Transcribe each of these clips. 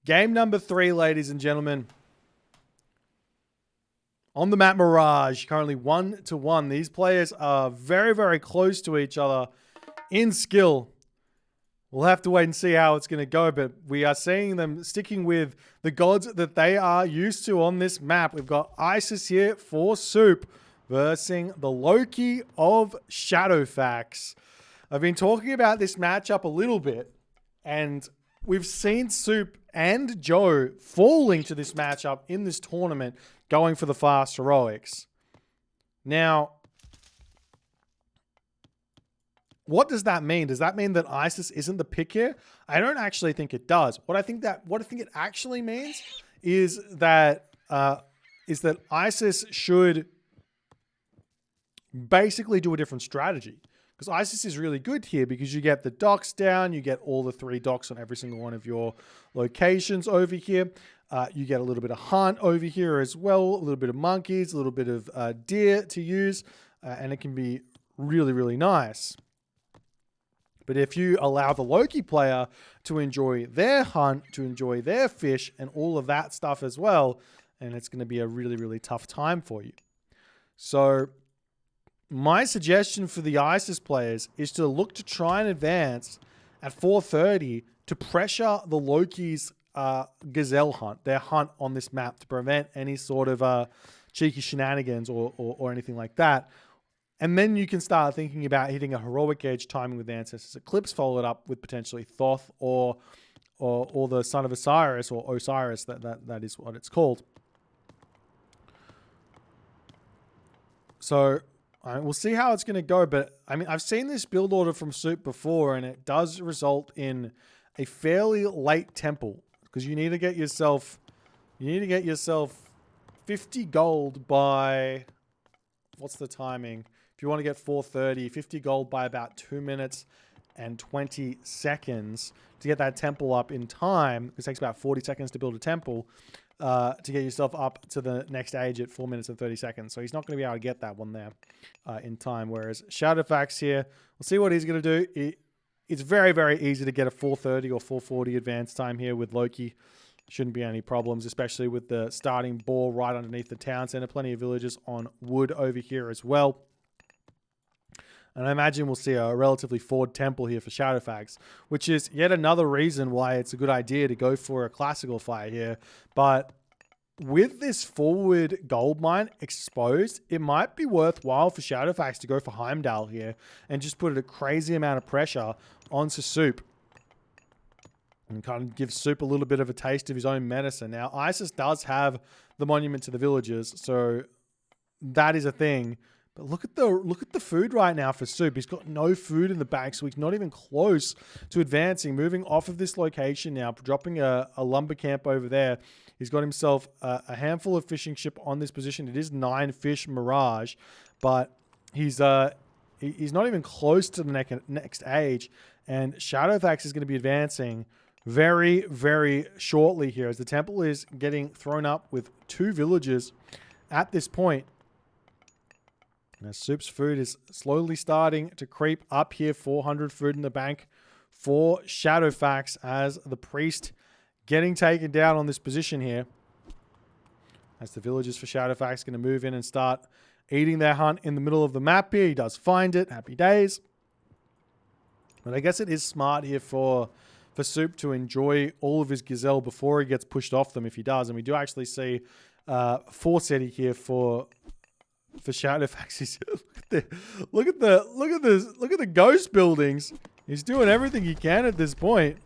Game number 3, ladies and gentlemen. On the map Mirage, currently 1-1. These players are very, very close to each other in skill. We'll have to wait and see how it's going to go, but we are seeing them sticking with the gods that they are used to on this map. We've got Isis here for Suppe versus the Loki of Shadowfaxx. I've been talking about this matchup a little bit, and we've seen Suppe and Joe falling to this matchup in this tournament, going for the fast heroics. Now, what does that mean? Does that mean that Isis isn't the pick here? I don't actually think it does. What I think it actually means is that Isis should basically do a different strategy. Because Isis is really good here because you get the docks down, you get all the 3 docks on every single one of your locations over here. You get a little bit of hunt over here as well, a little bit of monkeys, a little bit of deer to use, and it can be really, really nice. But if you allow the Loki player to enjoy their hunt, to enjoy their fish, and all of that stuff as well, and it's going to be a really, really tough time for you. So my suggestion for the Isis players is to look to try and advance at 4:30 to pressure the Loki's gazelle hunt, their hunt on this map, to prevent any sort of cheeky shenanigans or anything like that. And then you can start thinking about hitting a heroic edge, timing with Ancestors Eclipse, followed up with potentially Thoth or the Son of Osiris, or Osiris, that is what it's called. So we'll see how it's going to go, but I mean, I've seen this build order from Suppe before, and it does result in a fairly late temple, because you need to get yourself 50 gold by, what's the timing? If you want to get 4:30, 50 gold by about 2 minutes and 20 seconds to get that temple up in time. It takes about 40 seconds to build a temple. To get yourself up to the next age at 4 minutes and 30 seconds. So he's not going to be able to get that one there in time. Whereas Shadowfaxx here, we'll see what he's going to do. It's very, very easy to get a 4:30 or 4:40 advance time here with Loki. Shouldn't be any problems, especially with the starting ball right underneath the town center. Plenty of villagers on wood over here as well. And I imagine we'll see a relatively forward temple here for Shadowfaxx, which is yet another reason why it's a good idea to go for a classical fire here. But with this forward gold mine exposed, it might be worthwhile for Shadowfaxx to go for Heimdall here and just put a crazy amount of pressure onto Suppe and kind of give Suppe a little bit of a taste of his own medicine. Now, Isis does have the monument to the villagers, so that is a thing. But look at the food right now for Suppe. He's got no food in the bank, so he's not even close to advancing. Moving off of this location now, dropping a lumber camp over there. He's got himself a handful of fishing ship on this position. It is 9 fish Mirage, but he's not even close to the next age. And Shadowfaxx is going to be advancing very, very shortly here, as the temple is getting thrown up with 2 villagers at this point. Now, Suppe's food is slowly starting to creep up here. 400 food in the bank for Shadowfaxx, as the priest getting taken down on this position here. As the villagers for Shadowfaxx going to move in and start eating their hunt in the middle of the map here. He does find it. Happy days. But I guess it is smart here for Suppe to enjoy all of his gazelle before he gets pushed off them, if he does. And we do actually see 4-city here for Shadowfaxx. Look at the ghost buildings. He's doing everything he can at this point.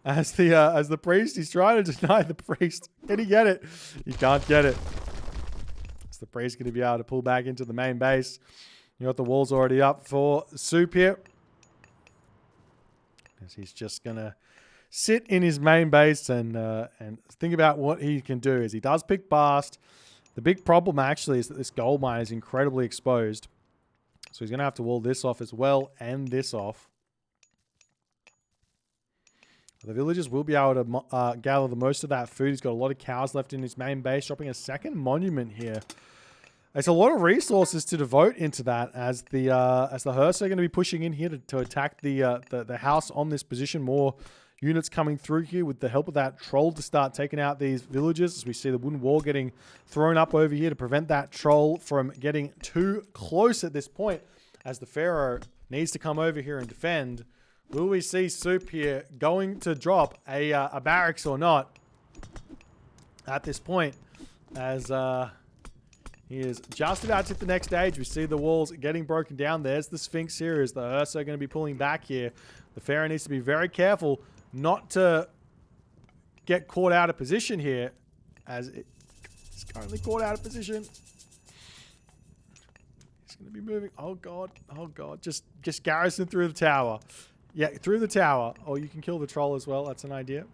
As the priest, he's trying to deny the priest. Can he get it? He can't get it. So the priest going to be able to pull back into the main base. You got the walls already up for Suppe here. As he's just gonna sit in his main base and think about what he can do. As he does pick Bast. The big problem actually is that this gold mine is incredibly exposed. So he's going to have to wall this off as well, and this off. The villagers will be able to gather the most of that food. He's got a lot of cows left in his main base, dropping a second monument here. It's a lot of resources to devote into that, as the hearse are going to be pushing in here to attack the house on this position. More units coming through here with the help of that troll to start taking out these villagers. As we see the wooden wall getting thrown up over here to prevent that troll from getting too close at this point, as the Pharaoh needs to come over here and defend. Will we see Suppe here going to drop a barracks or not at this point, as he is just about to hit the next stage. We see the walls getting broken down. There's the Sphinx here. Is the Ursa going to be pulling back here? The Pharaoh needs to be very careful not to get caught out of position here, as it's currently caught out of position. He's going to be moving. Oh god, oh god. Just garrison through the tower. Yeah, through the tower. Oh, you can kill the troll as well. That's an idea.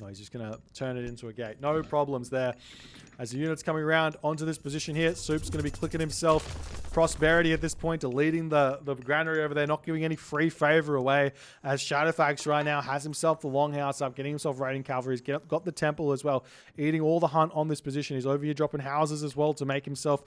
Oh, he's just going to turn it into a gate. No problems there. As the unit's coming around onto this position here, Suppe's going to be clicking himself prosperity at this point, deleting the granary over there, not giving any free favor away, as Shadowfaxx right now has himself the longhouse up, getting himself raiding cavalry. He's got the temple as well, eating all the hunt on this position. He's over here dropping houses as well to make himself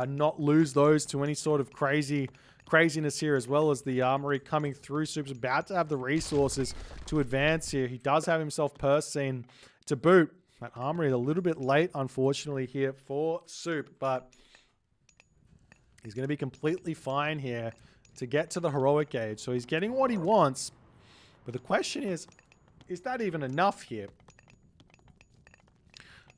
not lose those to any sort of craziness here, as well as the armory coming through. Suppe's about to have the resources to advance here. He does have himself purse scene to boot. That armory is a little bit late, unfortunately, here for Suppe, but he's going to be completely fine here to get to the heroic age. So he's getting what he wants, but the question is that even enough here?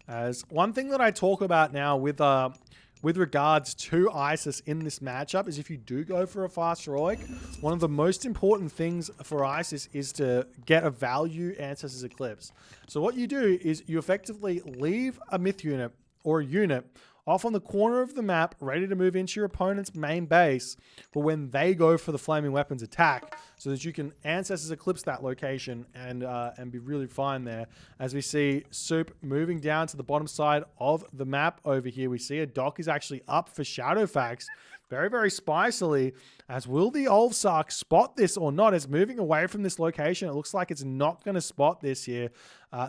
As one thing that I talk about now with regards to Isis in this matchup is, if you do go for a fast heroic, one of the most important things for Isis is to get a value Ancestors Eclipse. So what you do is you effectively leave a myth unit or a unit off on the corner of the map, ready to move into your opponent's main base for when they go for the flaming weapons attack, so that you can Ancestors Eclipse that location and be really fine there. As we see Suppe moving down to the bottom side of the map over here, we see a dock is actually up for Shadowfaxx. Very, very spicily, as will the Olfsark spot this or not? It's moving away from this location. It looks like it's not going to spot this here.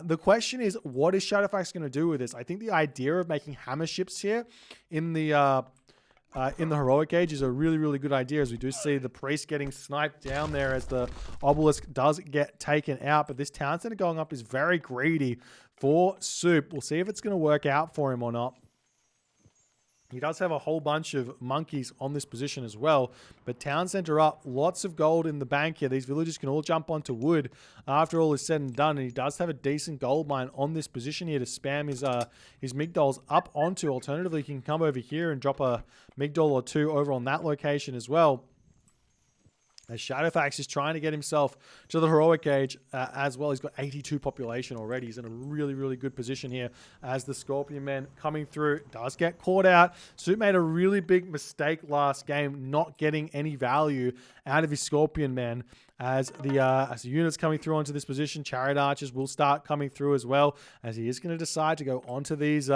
The question is, what is Shadowfaxx going to do with this? I think the idea of making hammer ships here in the heroic age is a really, really good idea, as we do see the priest getting sniped down there as the obelisk does get taken out. But this town center going up is very greedy for Suppe. We'll see if it's going to work out for him or not. He does have a whole bunch of monkeys on this position as well. But town center up, lots of gold in the bank here. These villagers can all jump onto wood after all is said and done. And he does have a decent gold mine on this position here to spam his migdols up onto. Alternatively, he can come over here and drop a migdol or two over on that location as well, as Shadowfaxx is trying to get himself to the heroic age as well. He's got 82 population already. He's in a really, really good position here, as the Scorpion Men coming through does get caught out. Suppe made a really big mistake last game, not getting any value out of his Scorpion Men. As the units coming through onto this position, Chariot Archers will start coming through as well, as he is going to decide to go onto these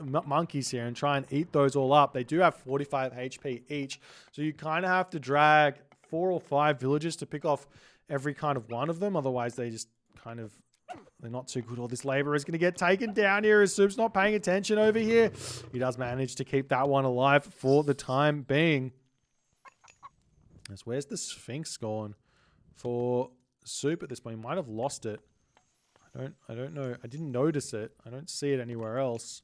monkeys here and try and eat those all up. They do have 45 HP each, so you kind of have to drag 4 or 5 villages to pick off every kind of one of them. Otherwise, they just kind of, they're not too good. Or this labor is going to get taken down here as Suppe's not paying attention over here. He does manage to keep that one alive for the time being. As where's the Sphinx gone for Suppe at this point? He might have lost it. I don't know. I didn't notice it. I don't see it anywhere else.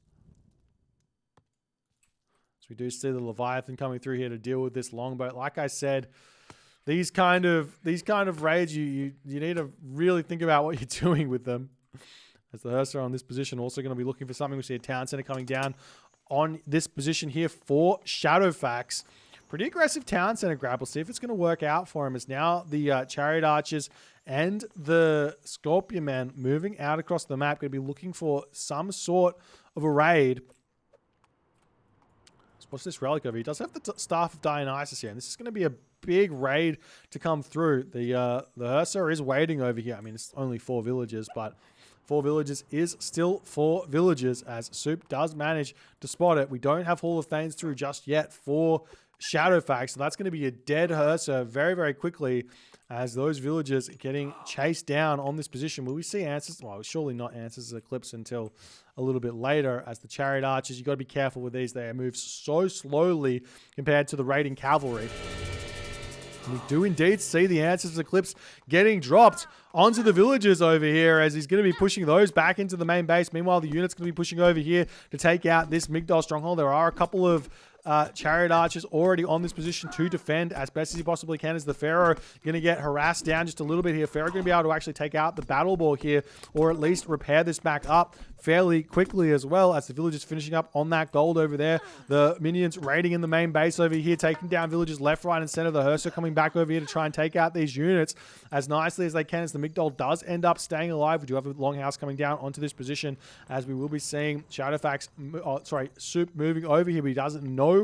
So we do see the Leviathan coming through here to deal with this longboat. Like I said, these kind of raids, you need to really think about what you're doing with them. As the Ursa on this position also going to be looking for something. We see a town center coming down on this position here for Shadowfaxx. Pretty aggressive town center grab. We'll see if it's going to work out for him, as now the Chariot Archers and the Scorpion Men moving out across the map, going to be looking for some sort of a raid. What's this relic over here? He does have the Staff of Dionysus here, and this is going to be a big raid to come through. The Ursa is waiting over here. I mean, it's only 4 villages, but 4 villages is still 4 villages, as Suppe does manage to spot it. We don't have Hall of Thanes through just yet for Shadowfaxx, so that's going to be a dead Ursa very, very quickly, as those villagers getting chased down on this position. Will we see Ancestors? Well, surely not Ancestors Eclipse until a little bit later, as the Chariot Archers, you've got to be careful with these. They move so slowly compared to the raiding cavalry. We do indeed see the answers to the clips getting dropped onto the villagers over here as he's going to be pushing those back into the main base. Meanwhile, the unit's going to be pushing over here to take out this Migdol stronghold. There are a couple of chariot archers already on this position to defend as best as he possibly can. As the Pharaoh going to get harassed down just a little bit here. Pharaoh going to be able to actually take out the battle ball here, or at least repair this back up fairly quickly as well, as the villagers finishing up on that gold over there. The minions raiding in the main base over here, taking down villagers left, right, and center. The Herser coming back over here to try and take out these units as nicely as they can, as the Migdol does end up staying alive. We do have a longhouse coming down onto this position, as we will be seeing Shadowfaxx, Suppe moving over here, but he doesn't know.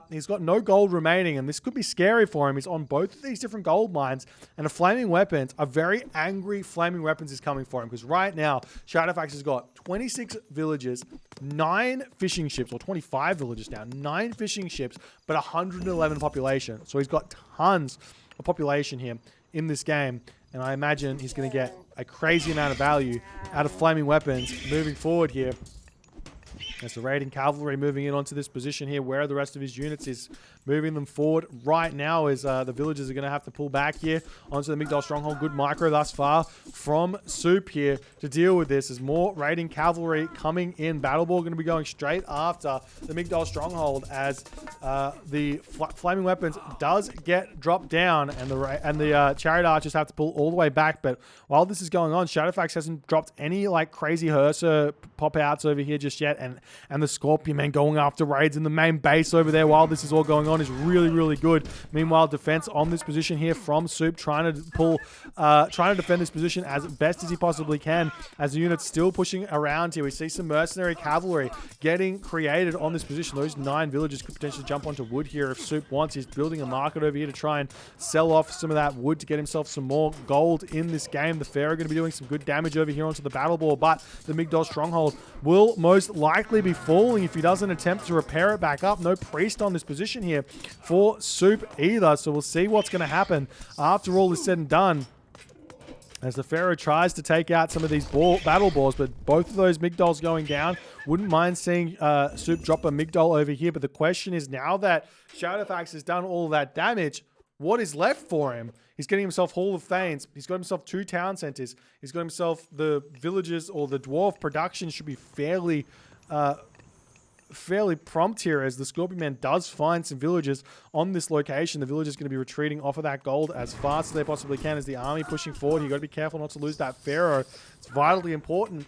He's got no gold remaining, and this could be scary for him. He's on both of these different gold mines, and a flaming weapons, a very angry flaming weapons is coming for him, because right now Shadowfaxx has got 26 villages, 9 fishing ships, or 25 villages now, 9 fishing ships, but 111 population. So he's got tons of population here in this game, and I imagine he's going to get a crazy amount of value out of flaming weapons moving forward here. As the raiding cavalry moving in onto this position here, where the rest of his units is moving them forward right now, as the villagers are going to have to pull back here onto the Migdol stronghold. Good micro thus far from Suppe here to deal with this. As more raiding cavalry coming in. Battle Ball going to be going straight after the Migdol stronghold, as the flaming weapons does get dropped down, and the chariot archers have to pull all the way back. But while this is going on, Shadowfaxx hasn't dropped any like crazy Herser pop outs over here just yet, and the Scorpion Men going after raids in the main base over there while this is all going on is really, really good. Meanwhile, defense on this position here from Suppe, trying to defend this position as best as he possibly can, as the unit's still pushing around here. We see some mercenary cavalry getting created on this position. Those 9 villagers could potentially jump onto wood here if Suppe wants. He's building a market over here to try and sell off some of that wood to get himself some more gold in this game. The Pharaoh going to be doing some good damage over here onto the battle ball, but the Migdol stronghold will most likely be falling if he doesn't attempt to repair it back up. No priest on this position here for Suppe either, so we'll see what's going to happen after all is said and done, as the Pharaoh tries to take out some of these battle balls, but both of those Migdols going down. Wouldn't mind seeing Suppe drop a Migdol over here, but the question is, now that Shadowfaxx has done all that damage, what is left for him? He's getting himself Hall of Thanes. He's got himself 2 town centers. He's got himself the villages, or the dwarf production should be fairly prompt here, as the Scorpion Man does find some villagers on this location. The villagers going to be retreating off of that gold as fast as they possibly can, as the army pushing forward. You got to be careful not to lose that Pharaoh. It's vitally important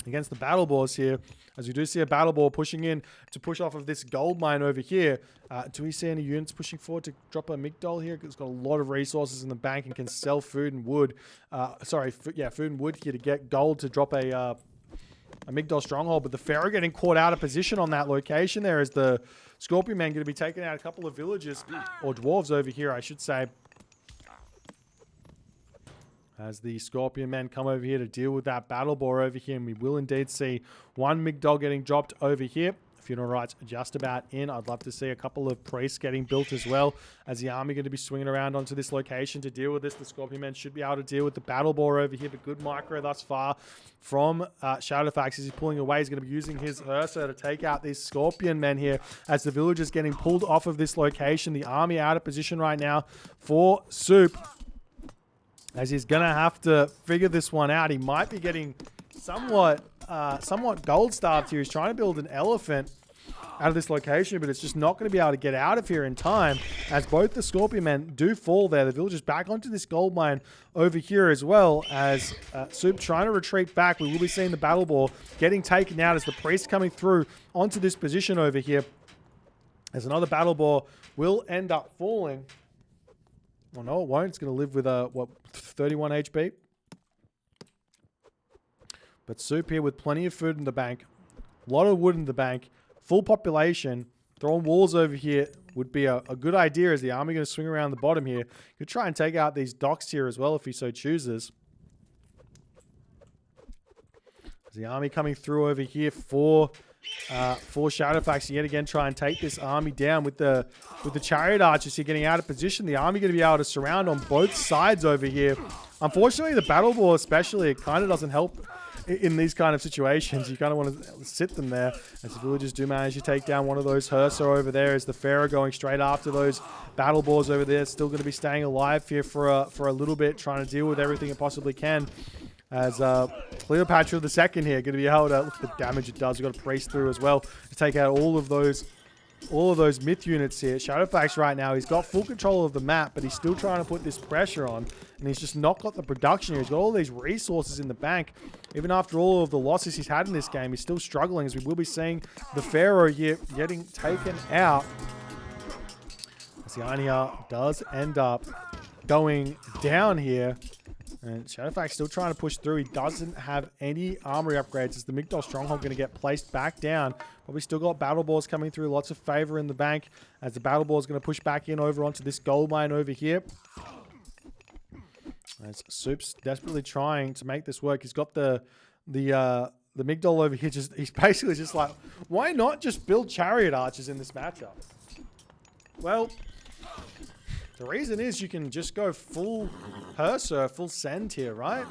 against the battle balls here, as we do see a battle ball pushing in to push off of this gold mine over here. Do we see any units pushing forward to drop a Migdol here? It's got a lot of resources in the bank and can sell food and wood. Food and wood here to get gold to drop a Migdol stronghold, but the Pharaoh getting caught out of position on that location there, as the Scorpion Man going to be taking out a couple of villagers, or dwarves over here, I should say, as the Scorpion Men come over here to deal with that battle ball over here. And we will indeed see 1 Migdol getting dropped over here. Funeral rites just about in. I'd love to see a couple of priests getting built as well, as the army going to be swinging around onto this location to deal with this. The Scorpion Men should be able to deal with the battle ball over here, but good micro thus far from Shadowfaxx as he's pulling away. He's going to be using his Herser to take out these Scorpion Men here, as the villagers getting pulled off of this location. The army out of position right now for Suppe, as he's going to have to figure this one out. He might be getting somewhat gold starved here. He's trying to build an elephant out of this location, but it's just not going to be able to get out of here in time, as both the Scorpion Men do fall there. The villagers back onto this gold mine over here, as well as Suppe trying to retreat back. We will be seeing the battle ball getting taken out as the priest coming through onto this position over here, as another battle ball will end up falling. Well, no, it won't. It's going to live with 31 HP. But Suppe here with plenty of food in the bank, a lot of wood in the bank, full population. Throwing walls over here would be a good idea, as the army going to swing around the bottom here. Could try and take out these docks here as well if he so chooses. As the army coming through over here for Shadowfaxx, yet again try and take this army down with the chariot archers here getting out of position. The army going to be able to surround on both sides over here. Unfortunately, the battle ball especially, it kind of doesn't help in these kind of situations, you kind of want to sit them there. As the villagers do manage to take down one of those Hersa over there, as the Pharaoh going straight after those battle boars over there. Still going to be staying alive here for a little bit, trying to deal with everything it possibly can. As Cleopatra II here going to be able to look at the damage it does. We've got a priest through as well to take out all of those myth units here. Shadowfaxx right now, he's got full control of the map, but he's still trying to put this pressure on, and he's just not got the production here. He's got all these resources in the bank. Even after all of the losses he's had in this game, he's still struggling, as we will be seeing the Pharaoh here getting taken out. As the Anya does end up going down here. And Shadowfaxx still trying to push through. He doesn't have any armory upgrades. Is the Migdol Stronghold going to get placed back down? Probably still got battle boars coming through. Lots of favor in the bank. As the battle boar is going to push back in over onto this gold mine over here. As Soup's desperately trying to make this work. He's got the Migdol over here. He's basically just like, why not just build chariot archers in this matchup? Well, the reason is you can just go full Hersa, full send here, right?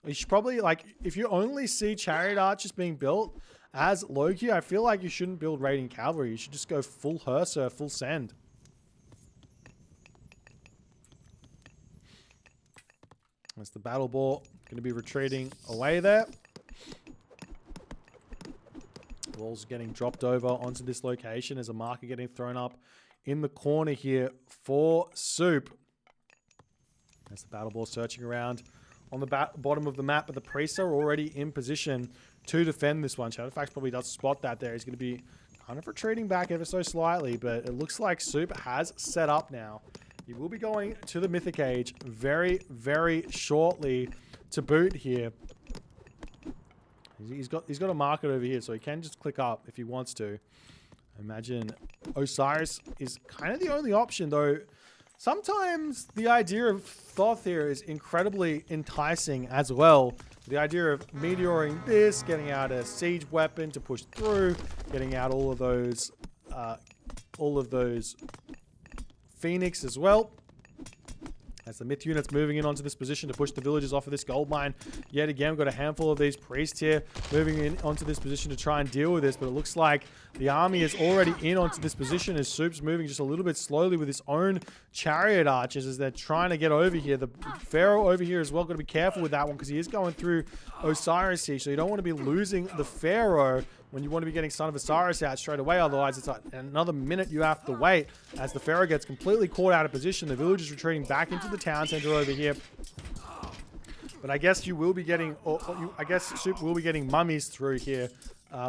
You should probably, like, if you only see chariot archers being built as Loki, I feel like you shouldn't build raiding cavalry. You should just go full Hersa, full send. That's the battle boar going to be retreating away there. Walls getting dropped over onto this location as a marker getting thrown up in the corner here for Soup. As the battle boar searching around on the bottom of the map, but the priests are already in position to defend this one. Shadowfaxx probably does spot that there. He's going to be kind of retreating back ever so slightly, but it looks like Soup has set up now. He will be going to the Mythic Age very, very shortly to boot here. He's got a market over here, so he can just click up if he wants to. Imagine Osiris is kind of the only option, though. Sometimes the idea of Thoth here is incredibly enticing as well. The idea of meteoring this, getting out a siege weapon to push through, getting out all of those Phoenix as well. As the myth unit's moving in onto this position to push the villagers off of this gold mine. Yet again, we've got a handful of these priests here moving in onto this position to try and deal with this. But it looks like the army is already in onto this position as Soup's moving just a little bit slowly with his own chariot archers as they're trying to get over here. The Pharaoh over here as well. Got to be careful with that one because he is going through Osiris here. So you don't want to be losing the Pharaoh when you want to be getting Son of Osiris out straight away. Otherwise, it's like another minute you have to wait as the Pharaoh gets completely caught out of position. The villagers retreating back into the town center over here. But I guess you will be getting, I guess Soup will be getting mummies through here,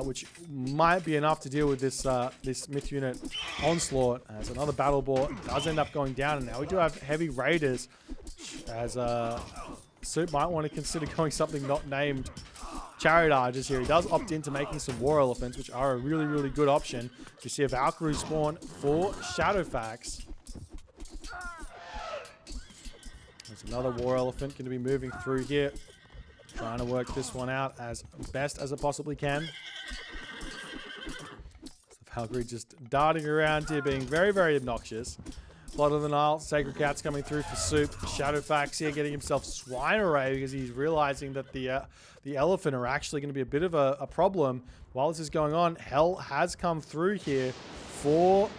which might be enough to deal with this this myth unit onslaught. As another battle boar does end up going down, and now we do have heavy raiders. As Soup might want to consider going something not named chariot archers here. He does opt into making some war elephants, which are a really, really good option. You see a Valkyrie spawn for Shadowfaxx. There's another war elephant going to be moving through here, trying to work this one out as best as it possibly can. The Valkyrie just darting around here, being very, very obnoxious. Blood of the Nile, Sacred Cat's coming through for Soup. Shadowfaxx here getting himself swine array because he's realizing that the elephant are actually going to be a bit of a problem. While this is going on, Hell has come through here for,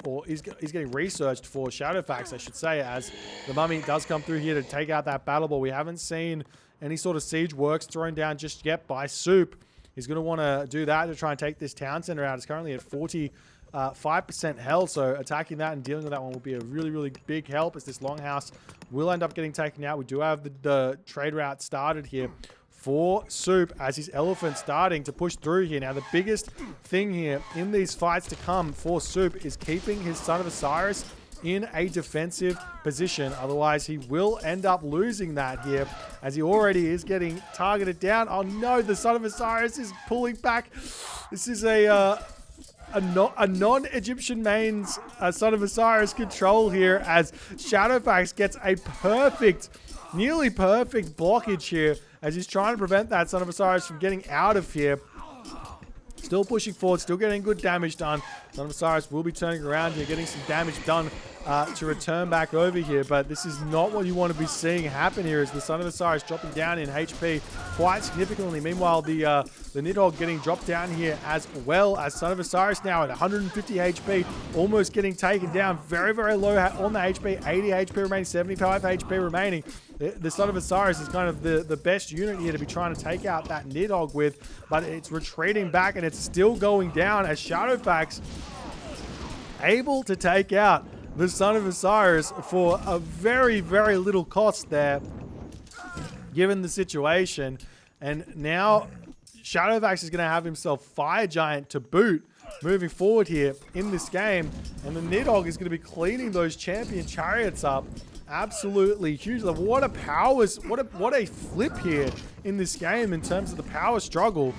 or he's getting researched for Shadowfaxx, I should say, as the mummy does come through here to take out that battle ball. We haven't seen any sort of siege works thrown down just yet by Soup. He's going to want to do that to try and take this town center out. It's currently at 5% health, so attacking that and dealing with that one will be a really, really big help as this longhouse will end up getting taken out. We do have the trade route started here for Soup as his elephant starting to push through here. Now, the biggest thing here in these fights to come for Soup is keeping his Son of Osiris in a defensive position. Otherwise, he will end up losing that here as he already is getting targeted down. Oh no, the Son of Osiris is pulling back. This is a non-Egyptian main's Son of Osiris control here as Shadowfaxx gets a perfect, nearly perfect blockage here as he's trying to prevent that Son of Osiris from getting out of here. Still pushing forward, still getting good damage done. Son of Osiris will be turning around here, getting some damage done to return back over here, but this is not what you want to be seeing happen here, as the Son of Osiris dropping down in HP quite significantly. Meanwhile, the Nidhogg getting dropped down here as well, as Son of Osiris now at 150 HP, almost getting taken down. Very, very low on the HP, 80 HP remaining, 75 HP remaining. The Son of Osiris is kind of the best unit here to be trying to take out that Nidhogg with, but it's retreating back and it's still going down, as Shadowfaxx able to take out the Son of Osiris for a very, very little cost there, given the situation. And now Shadowfaxx is going to have himself Fire Giant to boot moving forward here in this game. And the Nidhogg is going to be cleaning those champion chariots up. Absolutely huge. What a what a flip here in this game in terms of the power struggle,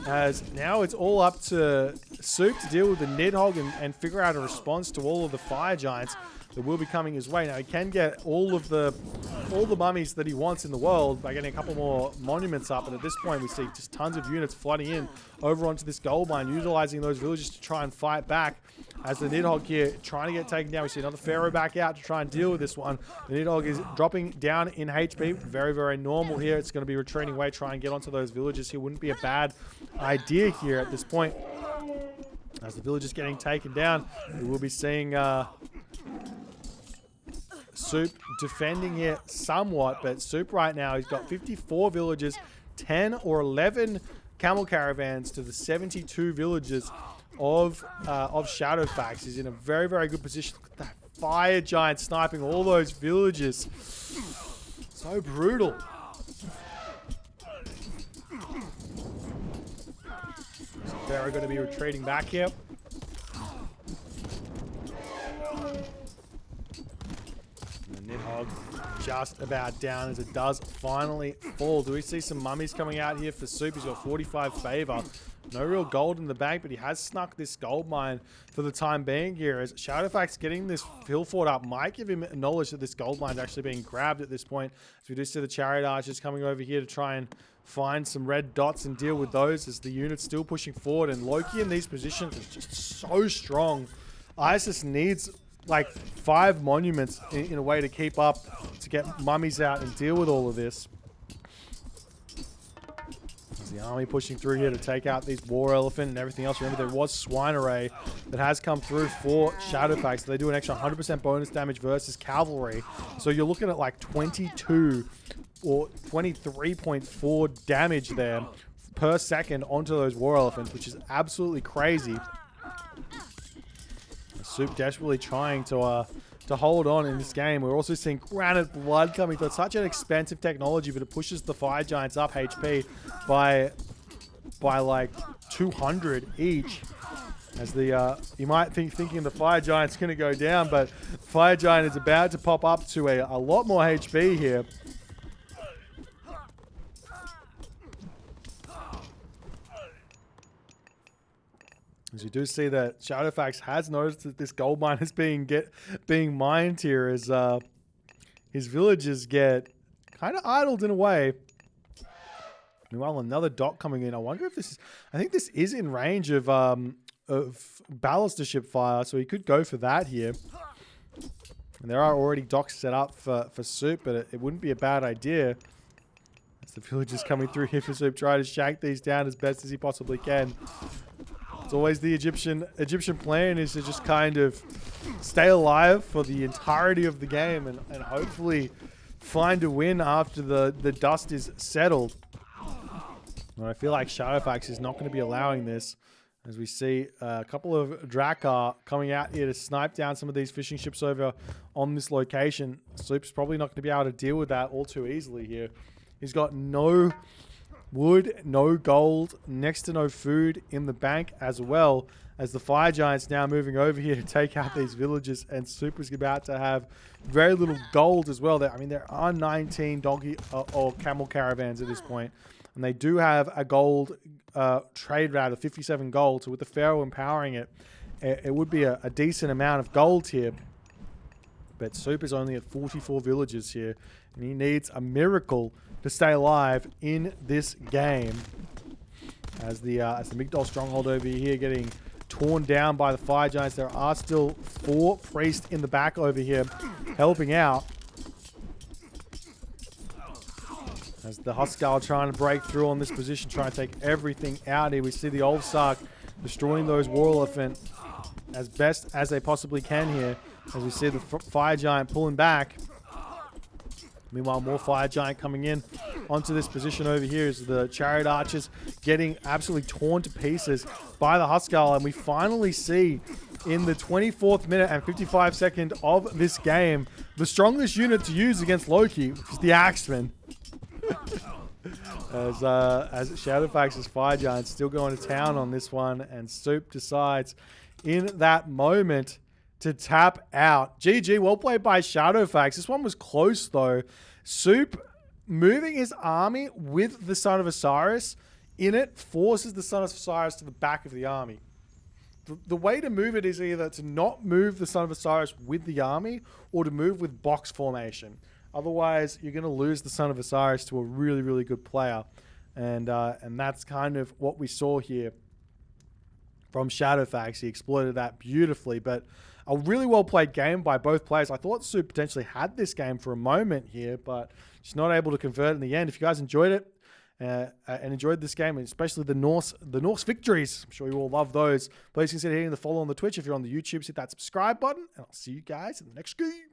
as now it's all up to Soup to deal with the Nidhogg and figure out a response to all of the Fire Giants that will be coming his way. Now he can get all the mummies that he wants in the world by getting a couple more monuments up, and at this point we see just tons of units flooding in over onto this gold mine, utilizing those villages to try and fight back, as the Nidhogg here trying to get taken down. We see another Pharaoh back out to try and deal with this one. The Nidhogg is dropping down in HP. Very, very normal here. It's going to be retreating away, try and get onto those villages here. Wouldn't be a bad idea here at this point. As the village is getting taken down, we will be seeing Soup defending here somewhat, but Soup right now, he's got 54 villages, 10 or 11 camel caravans to the 72 villages of Shadowfaxx. He's in a very, very good position. Look at that Fire Giant sniping all those villages. So brutal. So they're going to be retreating back here. Nidhogg just about down, as it does finally fall. Do we see some mummies coming out here for Soup? He's got 45 favor. No real gold in the bank, but he has snuck this gold mine for the time being here, as Shadowfaxx getting this hill fort up might give him knowledge that this gold mine is actually being grabbed at this point. As we do see the chariot archers coming over here to try and find some red dots and deal with those, as the unit's still pushing forward. And Loki in these positions is just so strong. Isis needs like 5 monuments in a way to keep up, to get mummies out and deal with all of this. There's the army pushing through here to take out these war elephant and everything else. Remember, there was swine array that has come through for Shadowfaxx. So they do an extra 100% bonus damage versus cavalry. So you're looking at like 22 or 23.4 damage there per second onto those war elephants, which is absolutely crazy. Soup desperately trying to hold on in this game. We're also seeing Granite Blood coming through. It's such an expensive technology, but it pushes the Fire Giants up HP by like 200 each. As the you might thinking the Fire Giant's going to go down, but Fire Giant is about to pop up to a lot more HP here. As you do see that Shadowfaxx has noticed that this gold mine is being mined here, as his villagers get kind of idled in a way. Meanwhile, another dot coming in. I wonder if this is... I think this is in range of ballister ship fire, so he could go for that here. And there are already docks set up for Soup, but it wouldn't be a bad idea. As the villagers coming through here for Soup, try to shank these down as best as he possibly can. It's always the Egyptian plan, is to just kind of stay alive for the entirety of the game and hopefully find a win after the dust is settled. And I feel like Shadowfaxx is not going to be allowing this, as we see a couple of Drakkar coming out here to snipe down some of these fishing ships over on this location. Soup's probably not going to be able to deal with that all too easily here. He's got no wood, no gold, next to no food in the bank, as well as the Fire Giants now moving over here to take out these villages, and Soup is about to have very little gold as well. I mean, there are 19 donkey or camel caravans at this point, and they do have a gold trade route of 57 gold, so with the Pharaoh empowering it, it would be a decent amount of gold here. But Soup is only at 44 villages here, and he needs a miracle to stay alive in this game. As the Migdol stronghold over here getting torn down by the Fire Giants. There are still 4 priests in the back over here helping out. As the Huskarl trying to break through on this position, trying to take everything out here. We see the Ulfsark destroying those War Elephant as best as they possibly can here. As we see the Fire Giant pulling back. Meanwhile, more Fire Giant coming in onto this position over here as the Chariot Archers getting absolutely torn to pieces by the Huskarl. And we finally see in the 24th minute and 55 second of this game, the strongest unit to use against Loki, which is the Axeman. as Shadowfaxx's Fire Giant still going to town on this one, and Suppe decides in that moment to tap out. GG, well played by Shadowfaxx. This one was close though. Suppe moving his army with the Son of Osiris in it forces the Son of Osiris to the back of the army. The way to move it is either to not move the Son of Osiris with the army or to move with box formation. Otherwise, you're going to lose the Son of Osiris to a really, really good player. And that's kind of what we saw here from Shadowfaxx. He exploited that beautifully, but a really well played game by both players. I thought Suppe potentially had this game for a moment here, but just not able to convert in the end. If you guys enjoyed it and enjoyed this game, and especially the Norse victories, I'm sure you all love those, please consider hitting the follow on the Twitch. If you're on the YouTube, hit that subscribe button, and I'll see you guys in the next game.